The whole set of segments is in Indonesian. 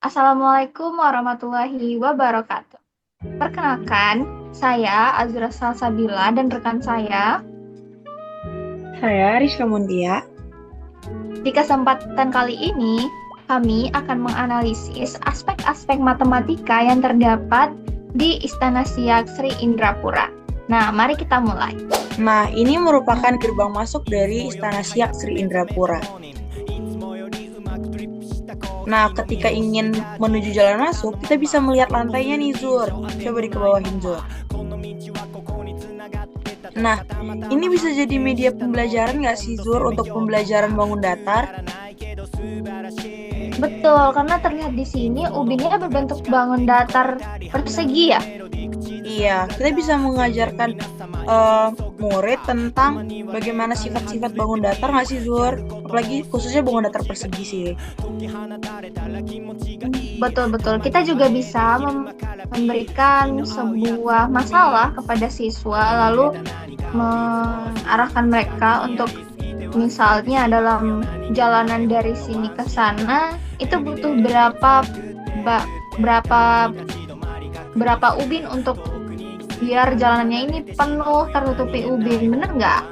Assalamualaikum warahmatullahi wabarakatuh. Perkenalkan, saya Azura Salsabila dan rekan saya. Saya Rizka Muntia. Di kesempatan kali ini, kami akan menganalisis aspek-aspek matematika yang terdapat di Istana Siak Sri Indrapura. Nah, mari kita mulai. Nah, ini merupakan gerbang masuk dari Istana Siak Sri Indrapura. Nah, ketika ingin menuju jalan masuk, kita bisa melihat lantainya nih, Zur. Coba dikebawahin, Zur. Nah, ini bisa jadi media pembelajaran nggak sih, Zur, untuk pembelajaran bangun datar? Betul, karena terlihat di sini ubinnya berbentuk bangun datar persegi ya. Iya, kita bisa mengajarkan murid tentang bagaimana sifat-sifat bangun datar nggak sih, Zur? Apalagi khususnya bangun datar persegi sih. Betul-betul. Kita juga bisa memberikan sebuah masalah kepada siswa, lalu mengarahkan mereka untuk misalnya dalam jalanan dari sini ke sana itu butuh ba- berapa berapa ubin untuk biar jalanannya ini penuh tertutupi ubin, bener nggak?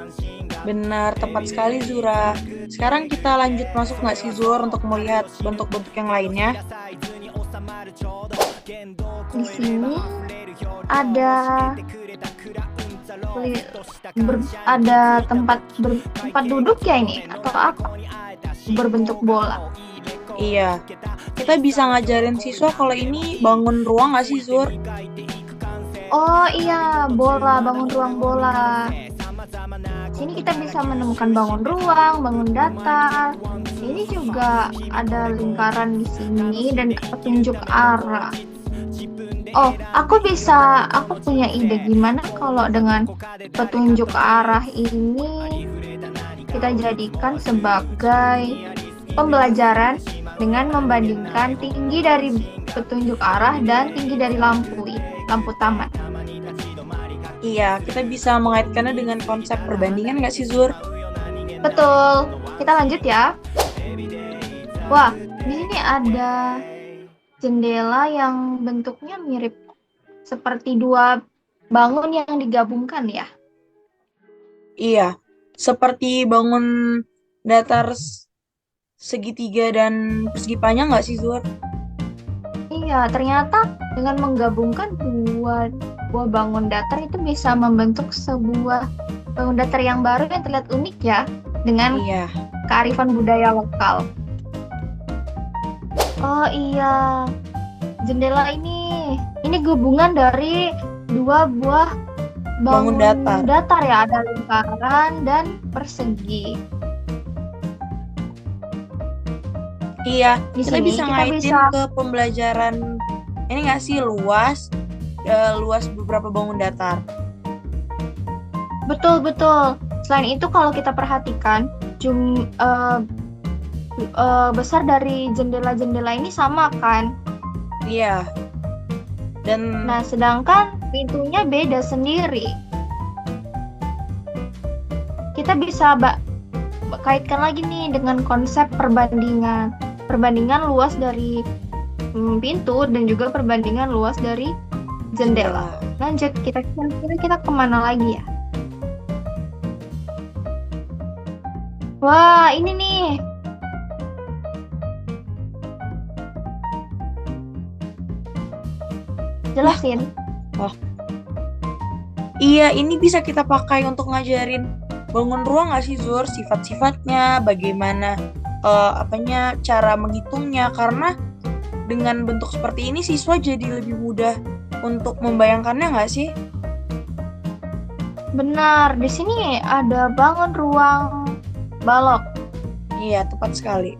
Benar, tepat sekali Zura. Sekarang kita lanjut masuk nggak sih Zur untuk melihat bentuk-bentuk yang lainnya? Di sini ada ada tempat duduk ya ini atau apa? Berbentuk bola. Iya, kita bisa ngajarin siswa kalau ini bangun ruang nggak sih Zur? Oh iya, bola, bangun ruang bola. Sini kita bisa menemukan bangun ruang, bangun datar. Ini juga ada lingkaran di sini dan petunjuk arah. Oh, aku punya ide gimana kalau dengan petunjuk arah ini kita jadikan sebagai pembelajaran dengan membandingkan tinggi dari petunjuk arah dan tinggi dari lampu taman. Iya, kita bisa mengaitkannya dengan konsep perbandingan nggak sih Zur? Betul. Kita lanjut ya. Wah, di sini ada jendela yang bentuknya mirip seperti dua bangun yang digabungkan ya. Iya, seperti bangun datar segitiga dan persegi panjang nggak sih Zur? Iya, ternyata dengan menggabungkan dua bangun datar itu bisa membentuk sebuah bangun datar yang baru yang terlihat unik ya, dengan Iya, kearifan budaya lokal. Oh iya, jendela ini gabungan dari dua buah bangun bangun datar. datar ya, ada lingkaran dan persegi. Iya, Di kita sini bisa kita ngaitin bisa ke pembelajaran ini nggak sih luas beberapa bangun datar. betul. Selain itu kalau kita perhatikan besar dari jendela-jendela ini sama kan? Iya, dan Nah, sedangkan pintunya beda sendiri. Kita bisa kaitkan lagi nih dengan konsep perbandingan. Perbandingan luas dari pintu dan juga perbandingan luas dari jendela. Lanjut, kita kemana lagi ya? Wah, ini nih. Jelasin. oh iya, ini bisa kita pakai untuk ngajarin bangun ruang nggak sih Zur? Sifat-sifatnya, bagaimana cara menghitungnya. Karena dengan bentuk seperti ini siswa jadi lebih mudah untuk membayangkannya nggak sih? Benar, di sini ada bangun ruang balok. Iya, tepat sekali.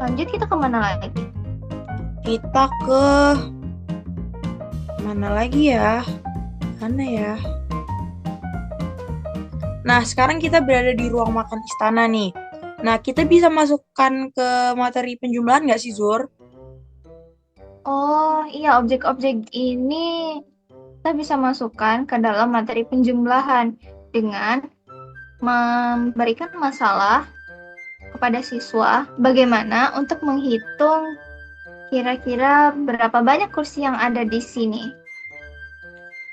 Lanjut kita kemana lagi? Kita ke mana lagi ya? Mana ya? Nah, sekarang kita berada di ruang makan istana nih. Nah, kita bisa masukkan ke materi penjumlahan nggak sih, Zur? Oh iya, objek-objek ini kita bisa masukkan ke dalam materi penjumlahan dengan memberikan masalah kepada siswa bagaimana untuk menghitung kira-kira berapa banyak kursi yang ada di sini.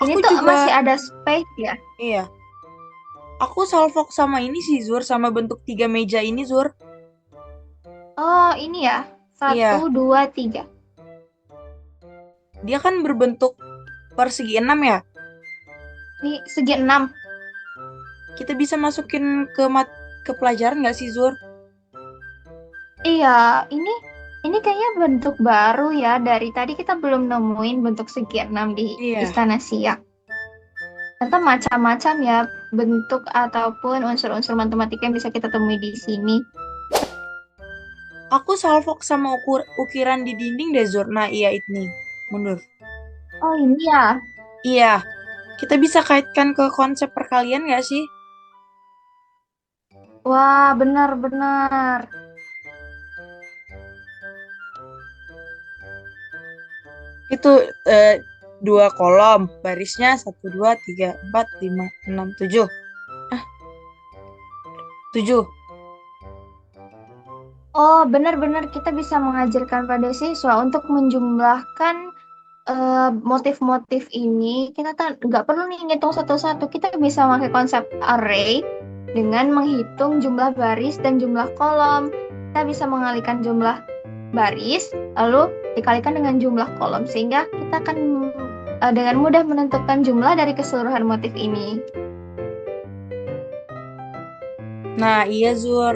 Ini Aku tuh juga, masih ada space ya. iya. Aku salfok sama ini sih, Zur, sama bentuk 3 meja ini, Zur. Oh, ini ya. Iya. 1, 2, 3. Dia kan berbentuk persegi 6 ya. Ini segi 6. Kita bisa masukin ke pelajaran nggak sih, Zur? Iya, ini kayaknya bentuk baru ya. Dari tadi kita belum nemuin bentuk segi 6 di Iya. Istana Siak. Ternyata macam-macam ya bentuk ataupun unsur-unsur matematika yang bisa kita temui di sini. Aku salfok sama ukiran di dinding deh, Zur. Nah, iya ini. Mundur. Oh, ini ya. Iya. Kita bisa kaitkan ke konsep perkalian nggak sih? Wah, benar-benar. Itu 2 kolom. Barisnya 1, 2, 3, 4, 5, 6, 7. 7. Oh, benar-benar kita bisa mengajarkan pada siswa untuk menjumlahkan motif-motif ini. Kita nggak perlu nih ngitung satu-satu. Kita bisa pakai konsep array dengan menghitung jumlah baris dan jumlah kolom. Kita bisa mengalihkan jumlah baris, lalu dikalikan dengan jumlah kolom. Sehingga kita akan dengan mudah menentukan jumlah dari keseluruhan motif ini. Nah, iya, Zur.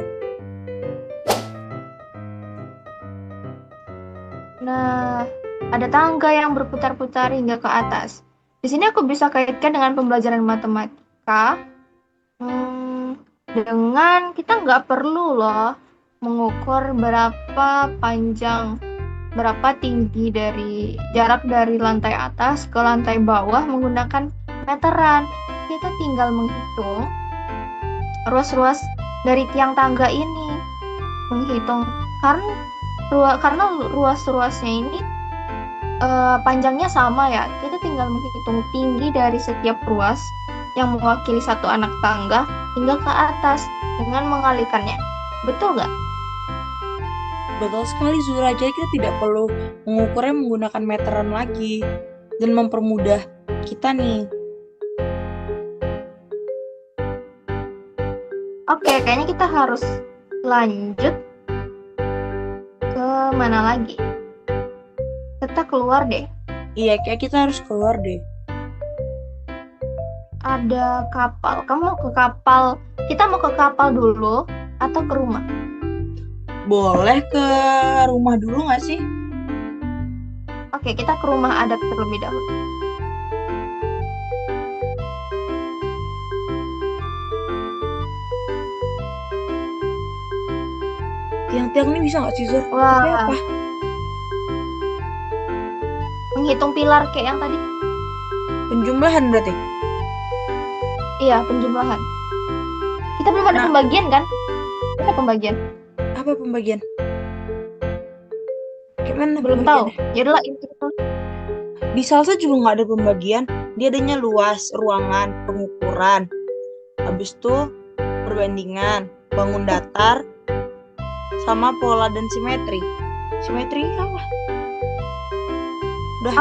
Nah, ada tangga yang berputar-putar hingga ke atas. Di sini aku bisa kaitkan dengan pembelajaran matematika. Dengan kita nggak perlu loh mengukur berapa panjang, berapa tinggi dari jarak dari lantai atas ke lantai bawah menggunakan meteran. Kita tinggal menghitung ruas-ruas dari tiang tangga ini. Menghitung karena ruas-ruasnya ini panjangnya sama ya. Kita tinggal menghitung tinggi dari setiap ruas yang mewakili satu anak tangga hingga ke atas dengan mengalihkannya. Betul nggak? Betul sekali, Zura. Jadi kita tidak perlu mengukurnya menggunakan meteran lagi dan mempermudah kita nih. Oke, kayaknya kita harus lanjut ke mana lagi? Kita keluar deh. Iya, kayak kita harus keluar deh. Ada kapal. Kamu mau ke kapal? Kita mau ke kapal dulu atau ke rumah? Boleh ke rumah dulu nggak sih? Oke, kita ke rumah adat terlebih dahulu. Tiang-tiang ini bisa nggak sih, Zur? Wah. Tapi apa? Menghitung pilar kayak yang tadi. Penjumlahan berarti? Iya, penjumlahan. Kita belum ada pembagian kan? Ada pembagian. Apa pembagian? Gimana? Belum tahu. Yaudahlah itu. Di salsa juga nggak ada pembagian. Dia adanya luas, ruangan, pengukuran. Habis itu perbandingan, bangun datar, sama pola dan simetri. Simetri apa? Udah,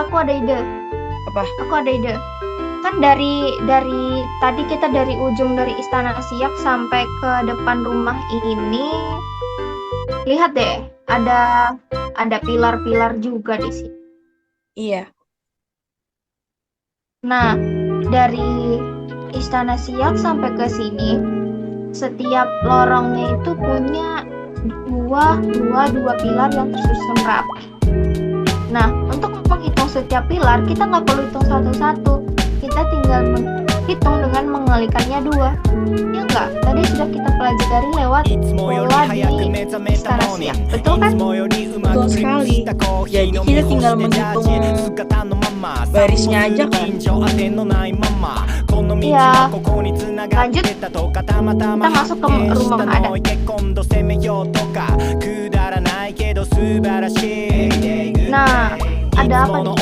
Aku ada ide. Apa? Aku ada ide. Kan dari tadi kita dari ujung dari Istana Siak sampai ke depan rumah ini, lihat deh, ada pilar-pilar juga di sini. Iya. Nah, dari Istana Siak sampai ke sini, setiap lorongnya itu punya dua pilar yang tersusun rapi. Nah, untuk menghitung setiap pilar, kita nggak perlu hitung satu-satu. Kita tinggal menghitung dengan mengalihkannya 2. Ya nggak? Tadi sudah kita pelajari lewat pola di Istana Siak. Betul kan? Betul sekali. Jadi kita tinggal menghitung barisnya aja kan? Iya. Lanjut, kita masuk ke rumah adat. Nah, ada apa nih?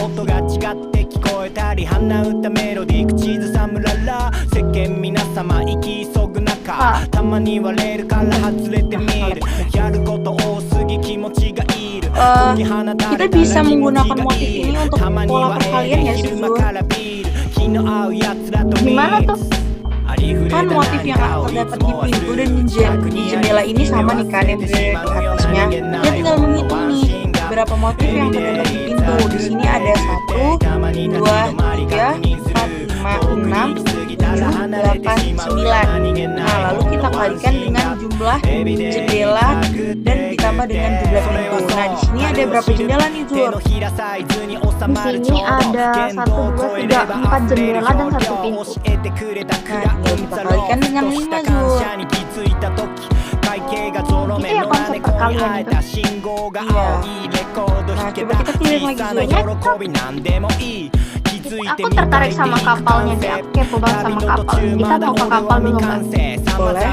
kita bisa menggunakan motif ini untuk pola perkalian ya sih Zur? Gimana tuh? Kan motif yang terdapat di pintu dan di jendela ini sama nih kan yang berada di atasnya. Dia tinggal menghitung nih berapa motif yang terdapat di pintu. Di sini ada 1, 2, 3, 4, 5, 6, 7, 8, 9. Nah, lalu kita kalikan dengan jumlah jendela dan ditambah dengan jumlah pintu. Nah, di sini ada berapa jendela nih, Zur? Di sini ada 1, 2, 3, 4 jendela dan 1 pintu. Nah, tinggal kita kalikan dengan 5, Zur. Itu ya konsep perkalian itu. Iya. Nah, coba kita clear lagi, Zur. Aku tertarik sama kapalnya deh. Aku kepo banget sama kapal. Kita mau ke kapal dulu nggak? Boleh.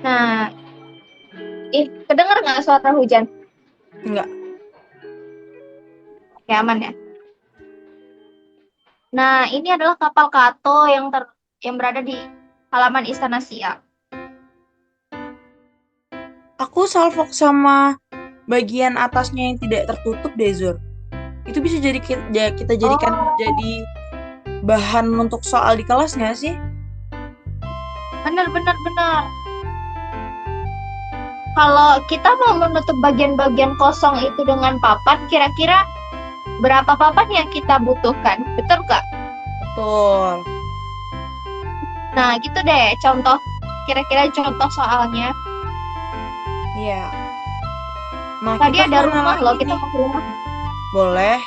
Nah, kedengar nggak suara hujan? Enggak. Oke, aman ya. Nah, ini adalah kapal Kato yang berada di halaman Istana Siak. Aku salfok sama bagian atasnya yang tidak tertutup deh, Zur. Itu bisa jadi kita jadikan jadi bahan untuk soal di kelas nggak sih? Benar. Kalau kita mau menutup bagian-bagian kosong itu dengan papan, kira-kira berapa papan yang kita butuhkan? Betul nggak? Betul. Nah, gitu deh. Kira-kira contoh soalnya. Iya. Nah, Tadi kita ada karena rumah loh, ini- kita mau ke rumah. Boleh.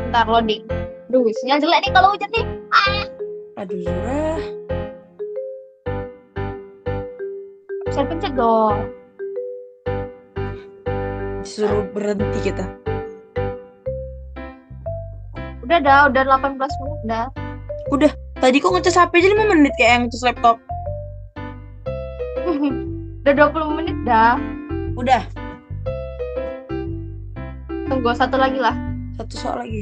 Ntar loading. Duh, sinyal jelek nih kalau hujan nih. Aduh, Zura. Bisa pencet dong. Disuruh berhenti kita. Udah 18 menit dah. Udah, tadi kok ngecas HP aja 5 menit kayak yang ngecas laptop. Udah 20 menit dah. Udah, Tunggu satu lagi lah. satu soal lagi.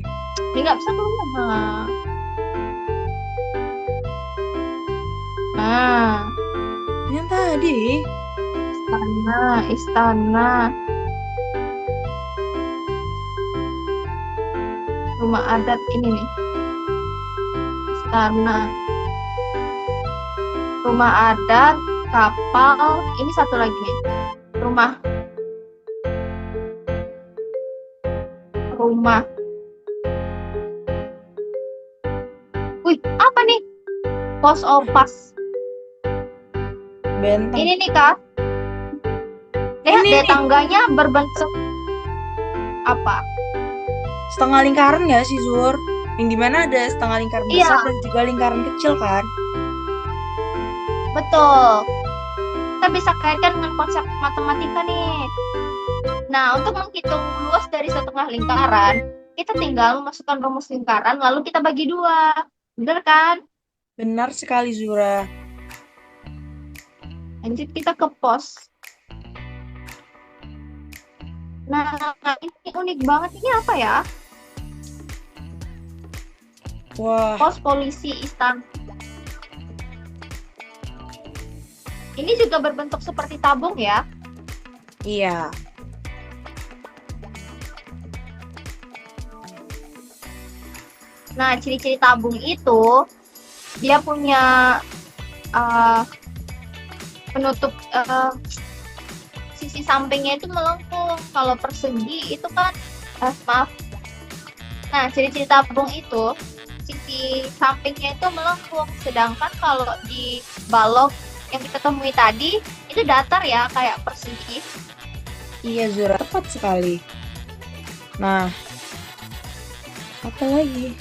Ini nggak bisa keluar. Nah, Ini yang tadi. istana. Rumah adat ini nih. Istana. Rumah adat, kapal. Ini satu lagi nih. Rumah. Wih, apa nih? Pos opas. Benteng. Ini nih, Kak. Lihat Ini deh, nih. tangganya berbentuk apa? Setengah lingkaran nggak sih, Zur? Yang dimana ada setengah lingkaran Iya. besar dan juga lingkaran kecil kan? Betul. Kita bisa kaitkan dengan konsep matematika nih. Nah, untuk menghitung luas dari setengah lingkaran, kita tinggal memasukkan rumus lingkaran, lalu kita bagi 2. Bener kan? Benar sekali, Zura. Lanjut kita ke pos. Nah, ini unik banget. Ini apa ya? Wah, Pos polisi istana. Ini juga berbentuk seperti tabung ya. iya. Nah, ciri-ciri tabung itu dia punya penutup sisi sampingnya itu melengkung. Kalau persegi itu kan maaf. Nah, ciri-ciri tabung itu sisi sampingnya itu melengkung, sedangkan kalau di balok yang kita temui tadi itu datar ya, kayak persegi. Iya, Zura. Tepat sekali. Nah, apa lagi?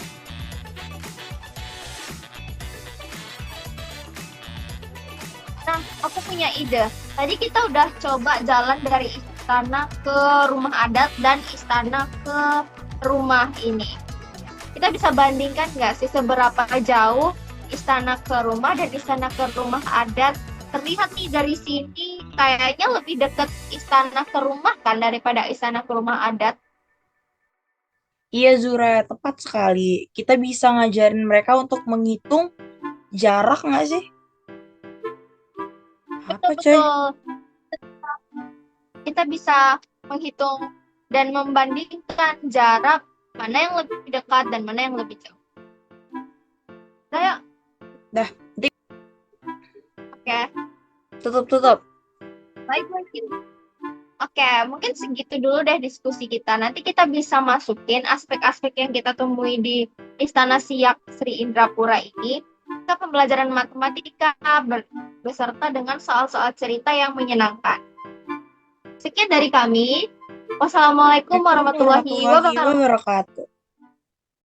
aku punya ide. Tadi kita udah coba jalan dari istana ke rumah adat dan istana ke rumah ini. Kita bisa bandingkan nggak sih seberapa jauh istana ke rumah dan istana ke rumah adat? Terlihat nih dari sini kayaknya lebih dekat istana ke rumah kan daripada istana ke rumah adat. Iya Zura, tepat sekali. Kita bisa ngajarin mereka untuk menghitung jarak nggak sih? Apa coy? Betul-betul. Kita bisa menghitung dan membandingkan jarak mana yang lebih dekat dan mana yang lebih jauh. Saya, Dah, nanti oke. tutup. Baik, baik. Oke, mungkin segitu dulu deh diskusi kita. Nanti kita bisa masukin aspek-aspek yang kita temui di Istana Siak Sri Indrapura ini ke pembelajaran matematika beserta dengan soal-soal cerita yang menyenangkan. Sekian dari kami. Wassalamualaikum warahmatullahi wabarakatuh. wabarakatuh.